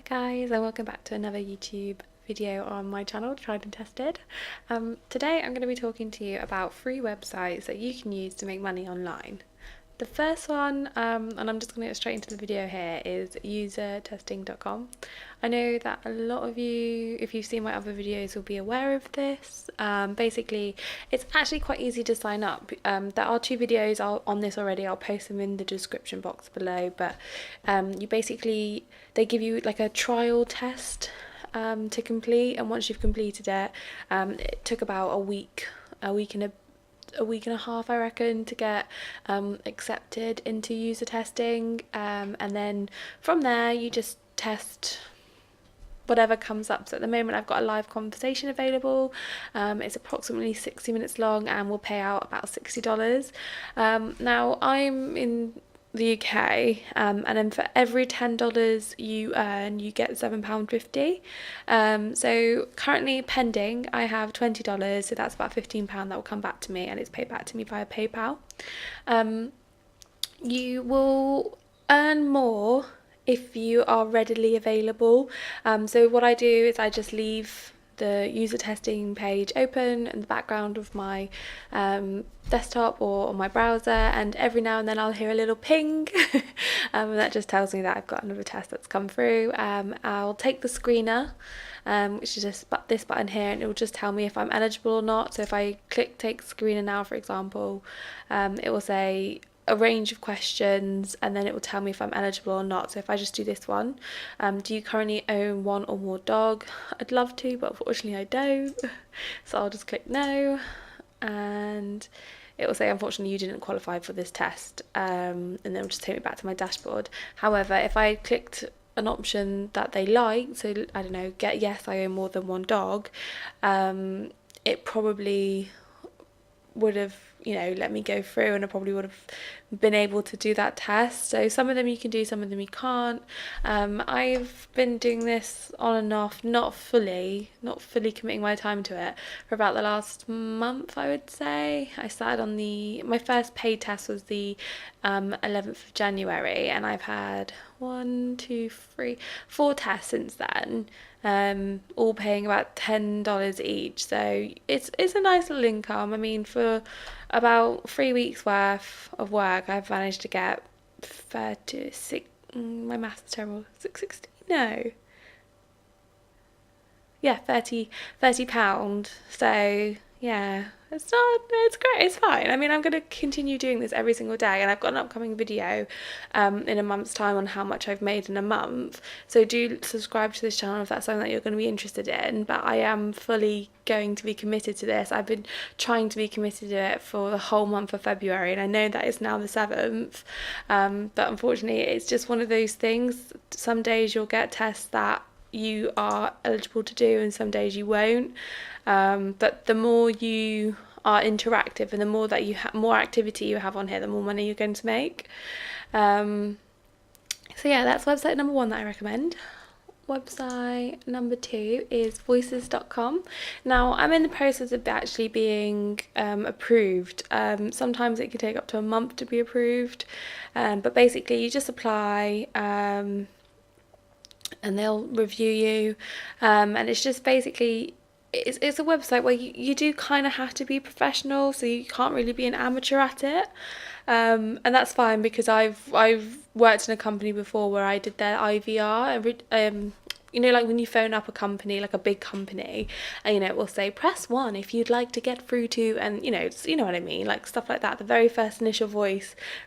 guys, and welcome back to another YouTube video on my channel, Tried and Tested. Today I'm going to be talking to you about free websites that you can use to make money online. The first one, and I'm just going to get straight into the video here, is usertesting.com. I know that a lot of you, if you've seen my other videos, will be aware of this. Basically, it's actually quite easy to sign up. There are two videos on this already. I'll post them in the description box below. But they give you like a trial test to complete, and once you've completed it, it took about a week and a half, I reckon, to get accepted into user testing, and then from there you just test whatever comes up. So at the moment I've got a live conversation available. It's approximately 60 minutes long and will pay out about $60. Now I'm in the UK, and then for every $10 you earn, you get £7.50. So currently pending, I have $20, so that's about £15 that will come back to me, and it's paid back to me via PayPal. You will earn more if you are readily available. So what I do is I just leave the user testing page open in the background of my desktop or on my browser, and every now and then I'll hear a little ping and that just tells me that I've got another test that's come through. I'll take the screener, which is just this button here, and it will just tell me if I'm eligible or not. So if I click take screener now, for example, it will say a range of questions, and then it will tell me if I'm eligible or not. So if I just do this one, do you currently own one or more dog? I'd love to, but unfortunately I don't. So I'll just click no, and it will say unfortunately you didn't qualify for this test, and then it will just take me back to my dashboard. However, if I clicked an option that they like, so I don't know, get yes, I own more than one dog, it probably would have, let me go through, and I probably would have been able to do that test. So some of them you can do, some of them you can't. I've been doing this on and off, not fully committing my time to it, for about the last month, I would say. I started on my first paid test was the 11th of January, and I've had 4 tests since then, all paying about $10 each. So it's a nice little income. I mean, for about 3 weeks worth of work, I've managed to get 36, my maths is terrible, 660, no, yeah, £30. So yeah, it's great, it's fine. I mean, I'm going to continue doing this every single day, and I've got an upcoming video in a month's time on how much I've made in a month. So do subscribe to this channel if that's something that you're going to be interested in. But I am fully going to be committed to this. I've been trying to be committed to it for the whole month of February, and I know that it's now the 7th, but unfortunately it's just one of those things. Some days you'll get tests that you are eligible to do, and some days you won't. But the more you are interactive, and the more that more activity you have on here, the more money you're going to make. So yeah, that's website number 1 that I recommend. Website number 2 is voices.com. Now I'm in the process of actually being approved. Sometimes it can take up to a month to be approved, but basically you just apply, and they'll review you, and it's just basically it's a website where you do kind of have to be professional, so you can't really be an amateur at it, and that's fine, because I've worked in a company before where I did their IVR, like when you phone up a company, like a big company, and it will say press 1 if you'd like to get through to, and you know what I mean, like stuff like that, the very first initial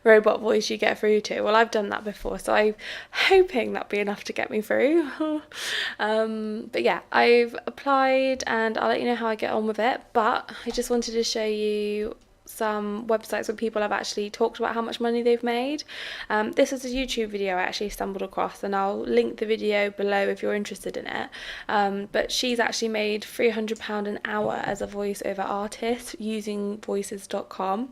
robot voice you get through to. Well, I've done that before, so I'm hoping that'll be enough to get me through. But yeah, I've applied, and I'll let you know how I get on with it. But I just wanted to show you some websites where people have actually talked about how much money they've made. This is a YouTube video I actually stumbled across, and I'll link the video below if you're interested in it. But she's actually made £300 an hour as a voiceover artist using voices.com.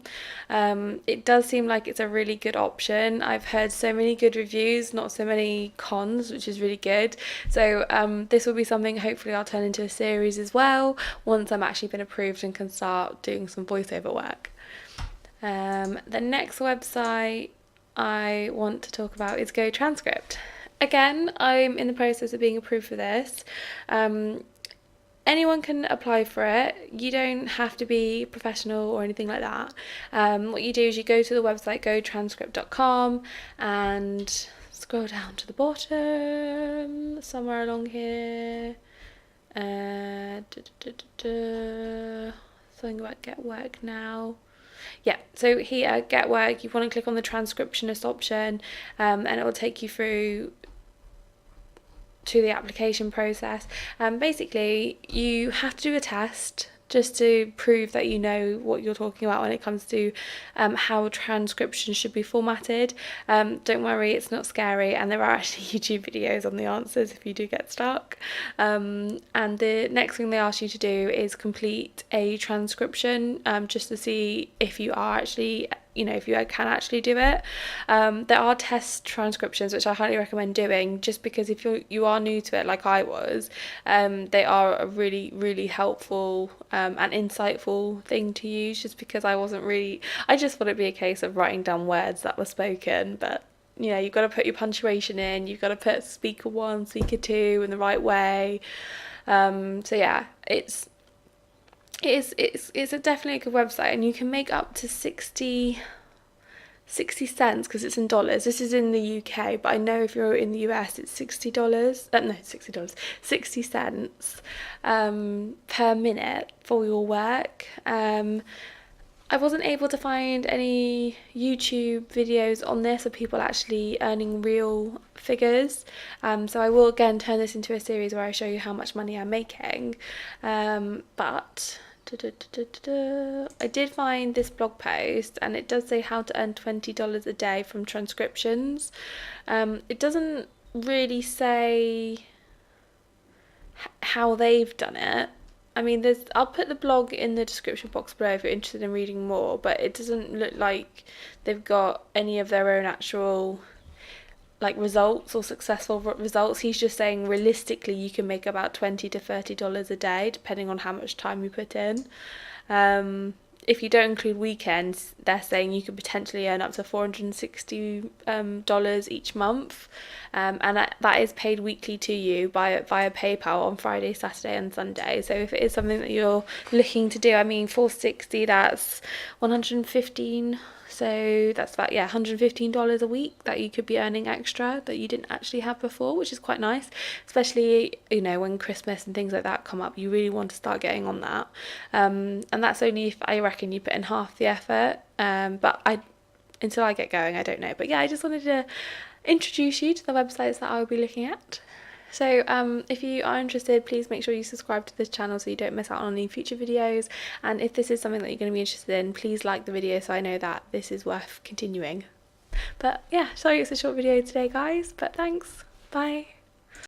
It does seem like it's a really good option. I've heard so many good reviews, not so many cons, which is really good. So this will be something hopefully I'll turn into a series as well, once I'm actually been approved and can start doing some voiceover work. The next website I want to talk about is Go Transcript. again, I'm in the process of being approved for this. Anyone can apply for it. You don't have to be professional or anything like that. What you do is you go to the website gotranscript.com and scroll down to the bottom, somewhere along here. Something about get work now. Yeah, so here, get work, you want to click on the transcriptionist option, and it will take you through to the application process. Basically, you have to do a test just to prove that you know what you're talking about when it comes to how transcription should be formatted. Don't worry, it's not scary, and there are actually YouTube videos on the answers if you do get stuck. And the next thing they ask you to do is complete a transcription, just to see if you are actually, if you can actually do it. There are test transcriptions which I highly recommend doing, just because if you are new to it like I was, they are a really, really helpful and insightful thing to use, just because I just thought it'd be a case of writing down words that were spoken, but you've got to put your punctuation in, you've got to put speaker 1, speaker 2 in the right way. So yeah, it's definitely a good website, and you can make up to 60 cents because it's in dollars. This is in the UK, but I know if you're in the US it's $60. No, $60, 60 cents per minute for your work. I wasn't able to find any YouTube videos on this of people actually earning real figures, so I will again turn this into a series where I show you how much money I'm making, but I did find this blog post, and it does say how to earn $20 a day from transcriptions. It doesn't really say how they've done it. I mean, I'll put the blog in the description box below if you're interested in reading more, but it doesn't look like they've got any of their own actual results or successful results. He's just saying realistically you can make about $20 to $30 a day depending on how much time you put in. If you don't include weekends, they're saying you could potentially earn up to $460 each month, and that is paid weekly to you via PayPal on Friday, Saturday and Sunday. So if it is something that you're looking to do, I mean, $460, that's 115, so that's about $115 a week that you could be earning extra that you didn't actually have before, which is quite nice, especially when Christmas and things like that come up. You really want to start getting on that, and that's only if I reckon you put in half the effort, but until I get going I don't know. But yeah, I just wanted to introduce you to the websites that I will be looking at. So if you are interested, please make sure you subscribe to this channel so you don't miss out on any future videos, and if this is something that you're going to be interested in, please like the video so I know that this is worth continuing. But yeah, sorry it's a short video today guys, but thanks, bye.